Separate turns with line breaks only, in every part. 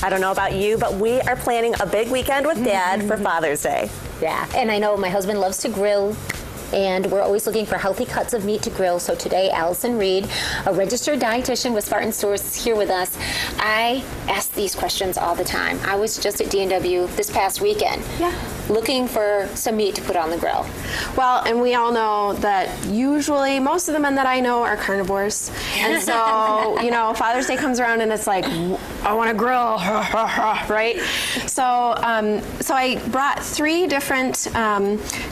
I don't know about you, but we are planning a big weekend with Dad for Father's Day.
Yeah, and I know my husband loves to grill, and we're always looking for healthy cuts of meat to grill. So today, Allison Reed, a registered dietitian with Spartan Stores, is here with us. I ask these questions all the time. I was just at D&W this past weekend.
Yeah.
Looking for some meat to put on the grill.
Well, and we all know that usually most of the men that I know are carnivores. And so, you know, Father's Day comes around and it's like, I want to grill, right? So, so I brought 3 different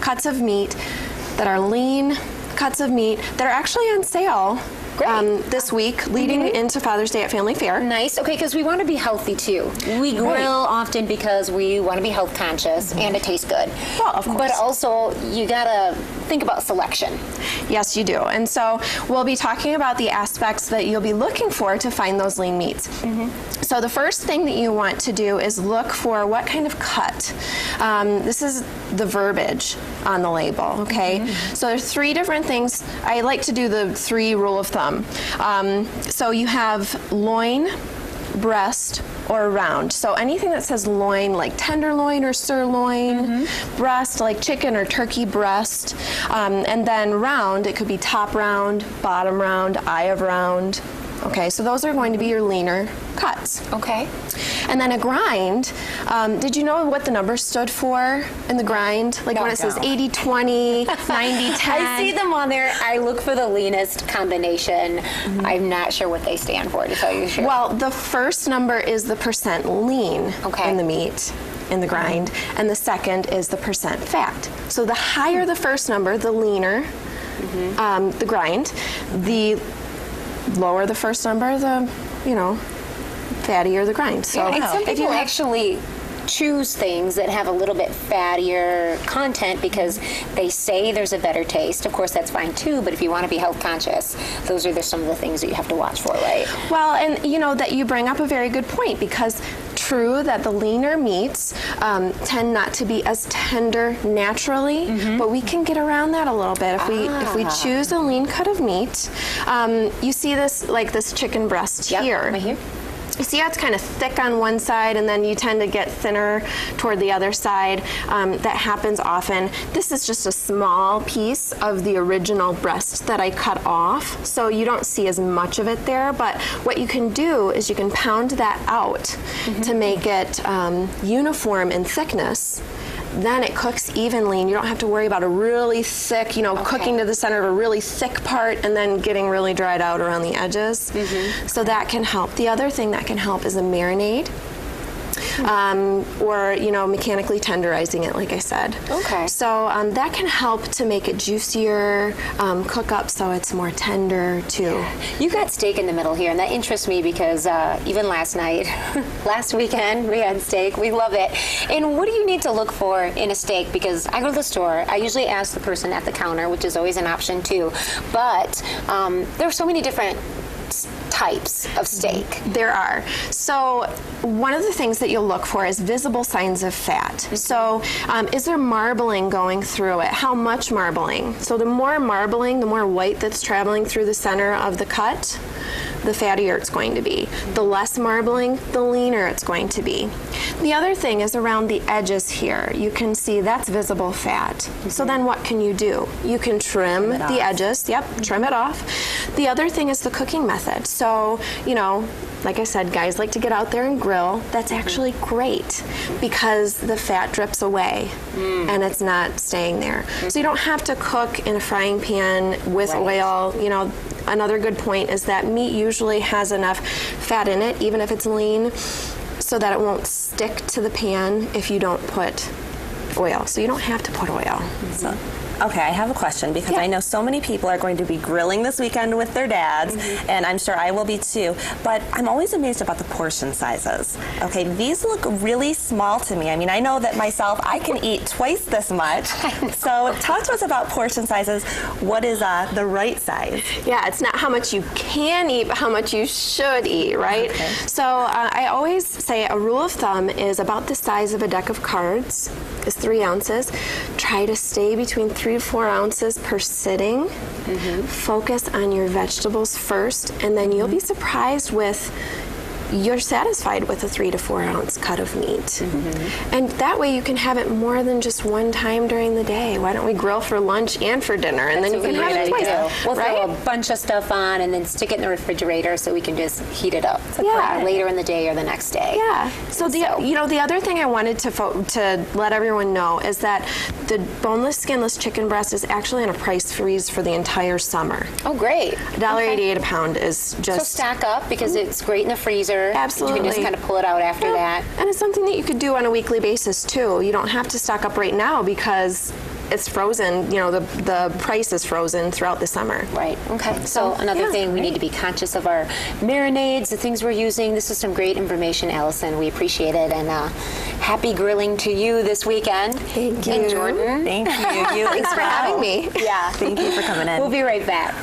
cuts of meat that are lean cuts of meat that are actually on sale this week, leading into Father's Day at Family Fare.
Nice. Okay, because we want to be healthy too. We grill often because we want to be health conscious and it tastes good.
Well, of course.
But also, you gotta think about selection.
Yes, you do. And so we'll be talking about the aspects that you'll be looking for to find those lean meats. So the first thing that you want to do is look for what kind of cut. This is the verbiage on the label, okay? So there's 3 different things. I like to do the 3 rule of thumb. So you have loin, breast, or round. So anything that says loin, like tenderloin or sirloin, breast, like chicken or turkey breast, and then round, it could be top round, bottom round, eye of round. Okay, so those are going to be your leaner cuts.
Okay.
And then a grind, did you know what the numbers stood for in the grind? Like when it says 80-20, 90-10.
I see them on there. I look for the leanest combination. I'm not sure what they stand for, to tell you the truth.
Well, the first number is the percent lean in the meat, in the grind, and the second is the percent fat. So the higher the first number, the leaner the grind, the lower the first number, the, you know, fattier the grind. So
and some people actually choose things that have a little bit fattier content because they say there's a better taste. Of course, that's fine too, but if you want to be health conscious, those are some of the things that you have to watch for, right?
Well, and you know that you bring up a very good point, because true that the leaner meats tend not to be as tender naturally, but we can get around that a little bit if we choose a lean cut of meat. You see this, like this chicken breast here.
Right here.
You see how it's kind of thick on one side and then you tend to get thinner toward the other side. That happens often. This is just a small piece of the original breast that I cut off, so you don't see as much of it there, but what you can do is you can pound that out to make it uniform in thickness. Then it cooks evenly and you don't have to worry about a really thick, you know, cooking to the center of a really thick part and then getting really dried out around the edges. So that can help. The other thing that can help is a marinade. Or, you know, mechanically tenderizing it, like I said.
Okay.
So that can help to make it juicier, cook up so it's more tender too.
You got steak in the middle here, and that interests me because even last night, last weekend, we had steak. We love it. And what do you need to look for in a steak? Because I go to the store, I usually ask the person at the counter, which is always an option too. But there are so many different types of steak.
There are. So one of the things that you'll look for is visible signs of fat. So is there marbling going through it? How much marbling? So the more marbling, the more white that's traveling through the center of the cut, the fattier it's going to be. The less marbling, the leaner it's going to be. The other thing is around the edges here. You can see that's visible fat. So then what can you do? You can trim the edges. Yep, trim it off. The other thing is the cooking method. So, you know, like I said, guys like to get out there and grill. That's actually great because the fat drips away and it's not staying there. So you don't have to cook in a frying pan with oil. You know, another good point is that meat usually has enough fat in it, even if it's lean, so that it won't stick to the pan if you don't put oil. So you don't have to put oil.
So, okay, I have a question because I know so many people are going to be grilling this weekend with their dads, and I'm sure I will be too, but I'm always amazed about the portion sizes. Okay, these look really small to me. I mean, I know that myself, I can eat twice this much. So talk to us about portion sizes. What is the right size?
Yeah, it's not how much you can eat, but how much you should eat, right?
Okay.
So I always say a rule of thumb is about the size of a deck of cards is 3 ounces. Try to stay between 3 to 4 ounces per sitting. Focus on your vegetables first, and then you'll be surprised with you're satisfied with a 3 to 4 ounce cut of meat. And that way you can have it more than just one time during the day. Why don't we grill for lunch and for dinner, and then you can have it twice.
We'll
right?
throw a bunch of stuff on and then stick it in the refrigerator so we can just heat it up for later in the day or the next day.
Yeah. So the other thing I wanted to let everyone know is that the boneless, skinless chicken breast is actually on a price freeze for the entire summer.
Oh, great.
$1.88 a pound is just...
So stack up because it's great in the freezer.
Absolutely.
You can just kind of pull it out after that.
And it's something that you could do on a weekly basis too. You don't have to stock up right now because it's frozen, the price is frozen throughout the summer.
Right, okay. So another thing, we need to be conscious of our marinades, the things we're using. This is some great information, Allison. We appreciate it. And happy grilling to you this weekend.
Thank you.
And Jordan.
Thank you.
Thanks for having me.
Yeah.
Thank you for coming in.
We'll be right back.